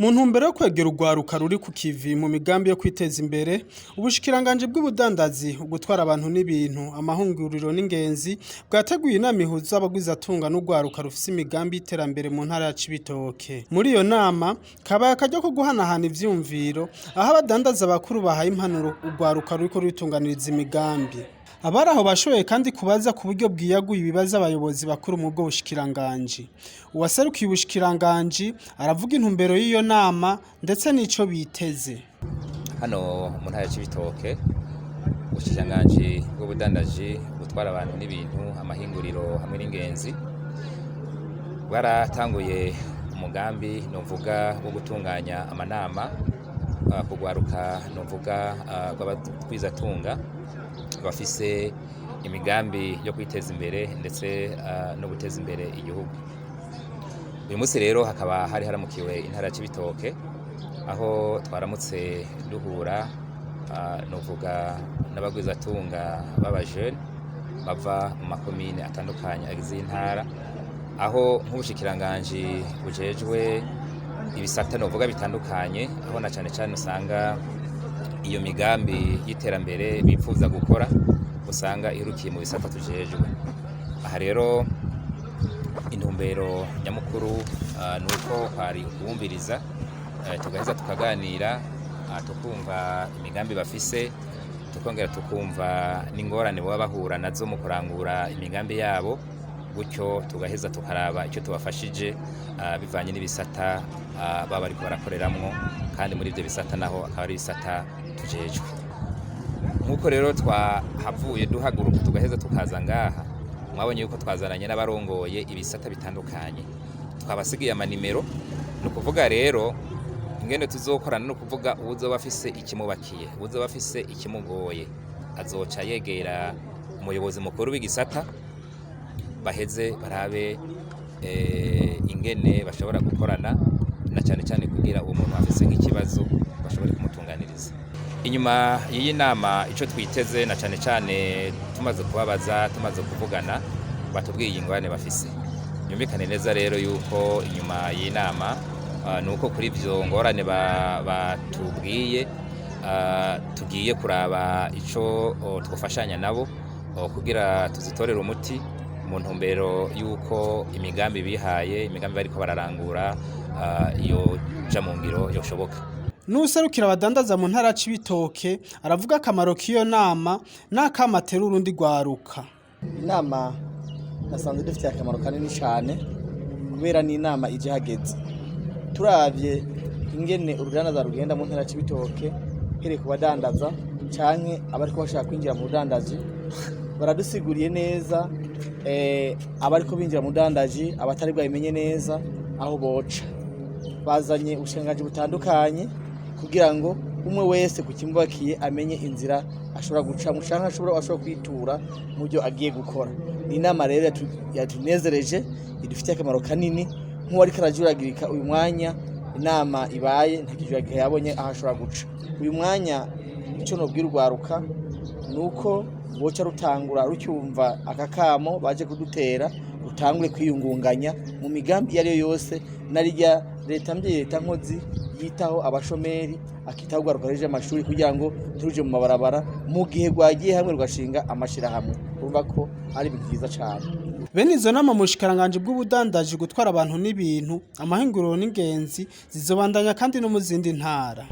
Mu ntumbero yo kwegera urwaruka ruri ku kivi mu migambi yo kwiteza imbere, ubushikiranganji bw'ubudandazi, ugutwara abantu n'ibintu, amahinguriro n'ingenzi bwateguye inama ihuza abagwizatunga n'urwaruka rufise imigambi y'iterambere mu ntara ya Cibitoke. Muri iyo nama kabaye akaryo ko guhanahana ivyumviro, aho abadandaza bakuru bahaye impanuro urwaruka ruriko rutunganiriza imigambi. Abari aho bashoboye kandi kubaza ku buryo bwiyaguye ibibazo abayobozi bakuru mu bwo bushikiranganji. Uwaserukiye ubushikiranganji aravuga intumbero y'iyo nama ndetse n'ico biteze. Hano mu ntara ya Cibitoke, ubushikiranganji bw'ubudandaji, gutwara abantu n'ibintu, amahinguriro hamwe n'ingenzi bwaratanguye umugambi novuga wo gutunganya amanama kugwaruka novuga rw'abagwizatunga bafise imigambi yo kwiteza imbere ndetse no guteza imbere igihugu. Uyu munsi rero hakaba hari haramukiwe intara ya Cibitoke, aho twaramutse duhura novuga n'abagwizatunga b'abajene bava mu makomine atandukanye agize intara, aho nk'ubushikiranganji bujejwe ibisata novuga bitandukanye, aho na cane cane usanga iyo migambi y'iterambere bipfuza gukora usanga irukiye mu bisata tujejwe. Aha rero intumbero nyamukuru nuko hari kubumviriza, tugaheza tukaganira, tukumva imigambi bafise, tukongera tukumva n'ingorane baba bahura nazo mu kurangura imigambi yabo, gutyo tugaheza tukaraba icyo tubafashije bivanye n'ibisata baba bariko barakoreramwo, kandi muri ivyo bisata naho akaba ari ibisata tujejwe. Nk'uko rero twahavuye duhaguruka tugaheza tukaza ngaha, mwabonye yuko twazananye n'abarongoye ibisata bitandukanye, twabasigiye amanimero. Ni ukuvuga rero ingene tuzokorana, no kuvuga uwuzoba afise ikimubakiye, uwuzoba afise ikimugoye azoca yegera umuyobozi mukuru w'igisata, baheze barabe ingene bashobora gukorana, na cane cane kugira uwo muntu afise nk'ikibazo bashobore kumutunganiriza. Inyuma y'iyi nama ico twiteze, na cane cane tumaze kubabaza, tumaze kuvugana, batubwiye ingorane bafise. Nyumvikane neza rero yuko inyuma y'iyi nama nuko kuri ivyo ngorane batubwiye tugiye kuraba ico twofashanya nabo kugira tuzitorere umuti, mu ntumbero yuko imigambi bihaye, imigambi bariko bararangura iyo ja mu ngiro yoshoboka. N'userukira abadandaza mu ntara ya Cibitoke aravuga akamaro k'iyo nama n'akamatera urundi rwaruka. Inama nasanzwe dufite akamaro kanini cyane, kubera ni inama ije hageze. Turavye ingene urudandaza rugenda mu ntara ya Cibitoke, here ku badandaza canke abariko bashaka kwinjira mu budandaji, baradusiguriye neza abariko binjira mu budandaji, abatari bwabimenye neza aho boca. Bazanye ubushikiranganji butandukanye kugira ngo umwe wese ku kimubakiye amenye inzira ashobora guca canke ashobora kwitura mu byo agiye gukora. Ni inama rero yatunezereje, idufitiye akamaro kanini. Nk'uwari karajuragirika uyu mwanya inama ibaye ntakijuragirika, yabonye aho ashobora guca. Uyu mwanya ico nobwira urwaruka nuko boca rutangura rucyumva akakamo baje kudutera, rutangure kwiyungunganya mu migambi iyo ariyo yose, narirya leta mbye leta nkozi yitaho abashomeri, akitaho urwaruka ruje amashuri kugira ngo turuje mu mabarabara, mu gihe rwagiye hamwe rugashinga amashirahamwe. Urumva ko ari ibintu vyiza cane. Bene izo nama mu bushikiranganji bw'ubudandaji, gutwara abantu n'ibintu, amahinguriro n'ingenzi zizobandanya kandi no mu zindi ntara.